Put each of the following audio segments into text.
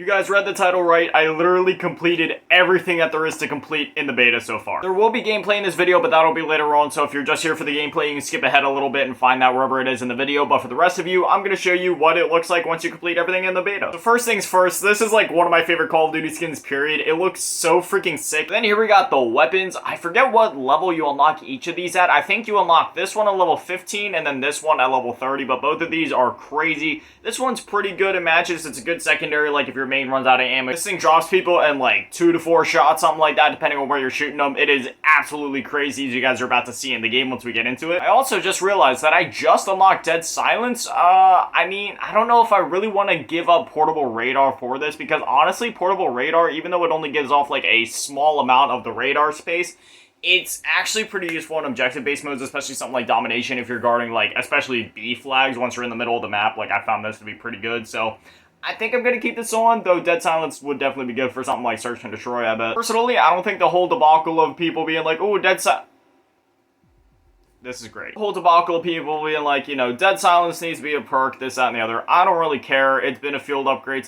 You guys read the title right. I literally completed everything that there is to complete in the beta so far. There will be gameplay in this video, but that'll be later on, so if you're just here for the gameplay, you can skip ahead a little bit and find that wherever it is in the video, but for the rest of you, I'm going to show you what it looks like once you complete everything in the beta. So first things first, this is like one of my favorite Call of Duty skins, period. It looks so freaking sick. Then here we got the weapons. I forget what level you unlock each of these at. I think you unlock this one at level 15 and then this one at level 30, but both of these are crazy. This one's pretty good in matches. It's a good secondary, like if your main runs out of ammo. This thing drops people in like 2 to 4 shots, something like that, depending on where you're shooting them. It is absolutely crazy, as you guys are about to see in the game once we get into it. I also just realized that I just unlocked Dead Silence. I mean, I don't know if I really want to give up Portable Radar for this, because honestly, Portable Radar, even though it only gives off like a small amount of the radar space, it's actually pretty useful in objective-based modes, especially something like Domination if you're guarding, like, especially B flags once you're in the middle of the map. Like, I found this to be pretty good, so I think I'm going to keep this on, though Dead Silence would definitely be good for something like Search and Destroy, I bet. Personally, I don't think the whole debacle of people being like, oh, Dead Silence... This is great. The whole debacle of people being like, you know, Dead Silence needs to be a perk, this, that, and the other. I don't really care. It's been a field upgrade.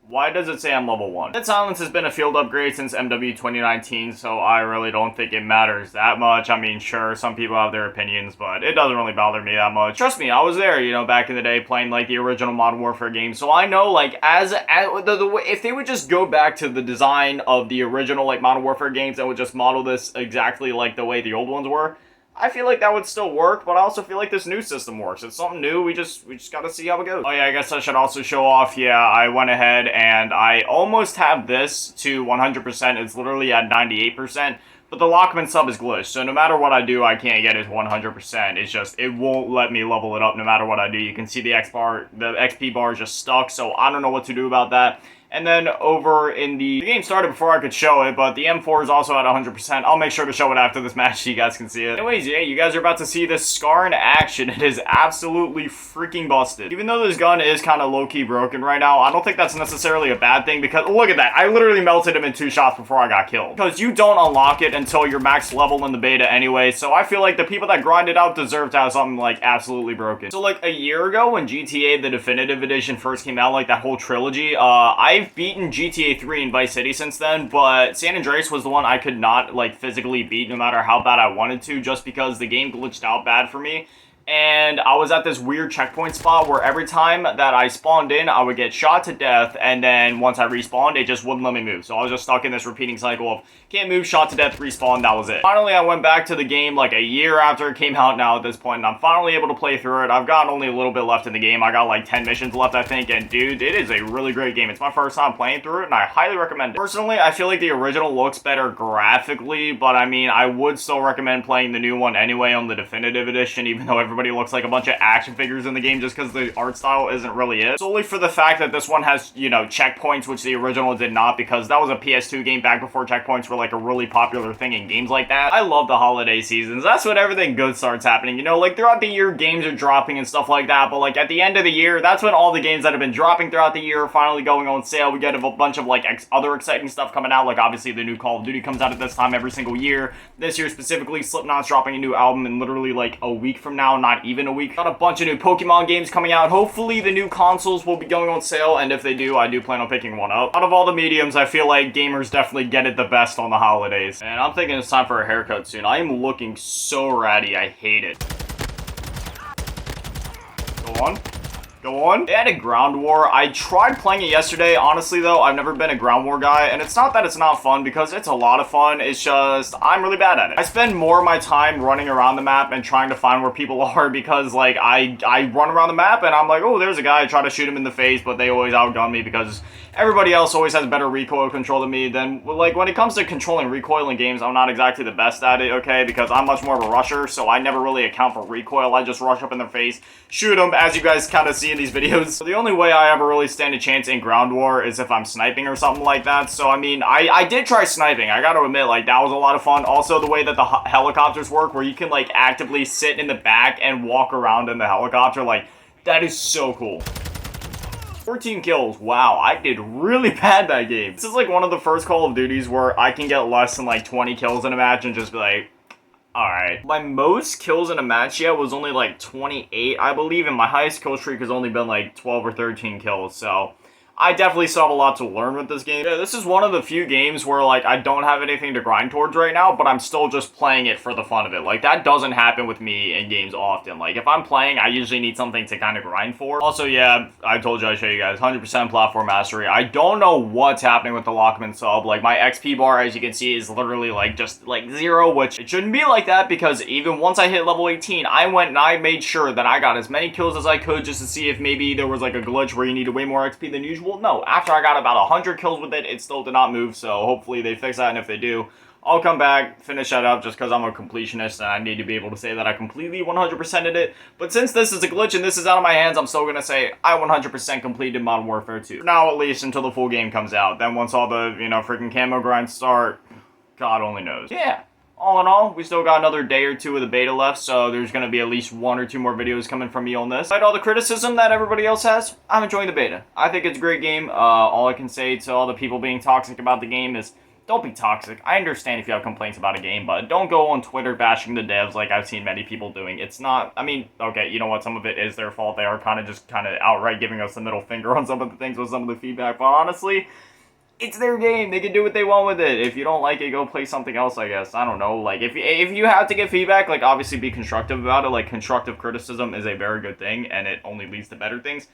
Why does it say I'm level 1? Dead Silence has been a field upgrade since MW 2019, so I really don't think it matters that much. I mean, sure, some people have their opinions, but it doesn't really bother me that much. Trust me, I was there, you know, back in the day playing, like, the original Modern Warfare games, so I know, like, if they would just go back to the design of the original, like, Modern Warfare games and would just model this exactly like the way the old ones were, I feel like that would still work, but I also feel like this new system works. It's something new, we just gotta see how it goes. Oh yeah, I guess I should also show off, yeah, I went ahead and I almost have this to 100%, it's literally at 98%, but the Lockman sub is glitched, so no matter what I do, I can't get it 100%, it's just, it won't let me level it up no matter what I do. You can see the XP bar is just stuck, so I don't know what to do about that. And then over in the game started before I could show it, but the M4 is also at 100%. I'll make sure to show it after this match so you guys can see it. Anyways, yeah, you guys are about to see this Scar in action. It is absolutely freaking busted. Even though this gun is kind of low-key broken right now, I don't think that's necessarily a bad thing, because look at that. I literally melted him in 2 shots before I got killed. Because you don't unlock it until you're max level in the beta anyway, so I feel like the people that grind it out deserve to have something like absolutely broken. So like a year ago when GTA the Definitive Edition first came out, like that whole trilogy, I've beaten GTA 3 and Vice City since then, but San Andreas was the one I could not, like, physically beat no matter how bad I wanted to, just because the game glitched out bad for me. And I was at this weird checkpoint spot where every time that I spawned in, I would get shot to death, and then once I respawned, it just wouldn't let me move. So I was just stuck in this repeating cycle of can't move, shot to death, respawn, that was it. Finally, I went back to the game like a year after it came out now at this point, and I'm finally able to play through it. I've got only a little bit left in the game. I got like 10 missions left, I think, and dude, it is a really great game. It's my first time playing through it, and I highly recommend it. Personally, I feel like the original looks better graphically, but I mean, I would still recommend playing the new one anyway on the Definitive Edition, even though everybody looks like a bunch of action figures in the game, just because the art style isn't really it. Solely for the fact that this one has, you know, checkpoints, which the original did not, because that was a PS2 game back before checkpoints were like a really popular thing in games like that. I love the holiday seasons. That's when everything good starts happening. You know, like throughout the year, games are dropping and stuff like that, but like at the end of the year, that's when all the games that have been dropping throughout the year are finally going on sale. We get a bunch of like other exciting stuff coming out, like obviously the new Call of Duty comes out at this time every single year. This year specifically, Slipknot's dropping a new album in literally like a week from now, not even a week. Got a bunch of new Pokemon games coming out. Hopefully the new consoles will be going on sale, and if they do, I do plan on picking one up. Out of all the mediums, I feel like gamers definitely get it the best on the holidays. And I'm thinking it's time for a haircut soon. I am looking so ratty, I hate it. Go on. Go on. They had a Ground War. I tried playing it yesterday. Honestly, though, I've never been a Ground War guy, and it's not that it's not fun, because it's a lot of fun. It's just, I'm really bad at it. I spend more of my time running around the map and trying to find where people are, because, like, I run around the map, and I'm like, oh, there's a guy. I try to shoot him in the face, but they always outgun me, because everybody else always has better recoil control than me. Then, like, when it comes to controlling recoil in games, I'm not exactly the best at it, okay, because I'm much more of a rusher, so I never really account for recoil. I just rush up in their face, shoot them, as you guys kind of see in these videos. So the only way I ever really stand a chance in Ground War is if I'm sniping or something like that. So, I mean, I did try sniping. I gotta admit, like, that was a lot of fun. Also, the way that the helicopters work, where you can, like, actively sit in the back and walk around in the helicopter, like, that is so cool. 14 kills. Wow, I did really bad that game. This is like one of the first Call of Duties where I can get less than like 20 kills in a match and just be like, alright. My most kills in a match yet was only like 28, I believe, and my highest kill streak has only been like 12 or 13 kills, so I definitely still have a lot to learn with this game. Yeah, this is one of the few games where, like, I don't have anything to grind towards right now, but I'm still just playing it for the fun of it. Like, that doesn't happen with me in games often. Like, if I'm playing, I usually need something to kind of grind for. Also, yeah, I told you I'd show you guys, 100% platform mastery. I don't know what's happening with the Lockman sub. Like, my XP bar, as you can see, is literally, like, just, like, 0, which it shouldn't be like that, because even once I hit level 18, I went and I made sure that I got as many kills as I could just to see if maybe there was, like, a glitch where you needed way more XP than usual. No, after I got about 100 kills with it, it still did not move, so hopefully they fix that, and if they do, I'll come back, finish that up, just because I'm a completionist, and I need to be able to say that I completely 100%ed it. But since this is a glitch and this is out of my hands, I'm still going to say I 100% completed Modern Warfare 2. For now, at least, until the full game comes out. Then once all the, freaking camo grinds start, God only knows. Yeah. All in all, we still got another day or two of the beta left, so there's going to be at least 1 or 2 more videos coming from me on this. Despite all the criticism that everybody else has, I'm enjoying the beta. I think it's a great game. All I can say to all the people being toxic about the game is, don't be toxic. I understand if you have complaints about a game, but don't go on Twitter bashing the devs like I've seen many people doing. It's not, I mean, okay, you know what, some of it is their fault. They are kind of outright giving us the middle finger on some of the things with some of the feedback, but honestly, it's their game. They can do what they want with it. If you don't like it, go play something else, I guess. I don't know. Like, if you have to get feedback, like, obviously be constructive about it. Like, constructive criticism is a very good thing, and it only leads to better things.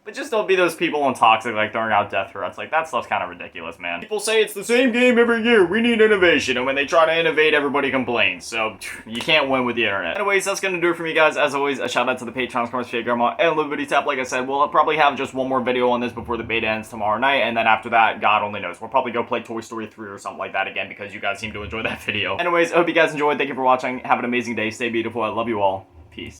But just don't be those people on toxic, like, throwing out death threats. Like, that stuff's kind of ridiculous, man. People say it's the same game every year. We need innovation. And when they try to innovate, everybody complains. So, you can't win with the internet. Anyways, that's going to do it for me, guys. As always, a shout out to the Patreons, Commerce, Grandma, and Liberty Tap. Like I said, we'll probably have just one more video on this before the beta ends tomorrow night. And then after that, God only knows. We'll probably go play Toy Story 3 or something like that again because you guys seem to enjoy that video. Anyways, I hope you guys enjoyed. Thank you for watching. Have an amazing day. Stay beautiful. I love you all. Peace.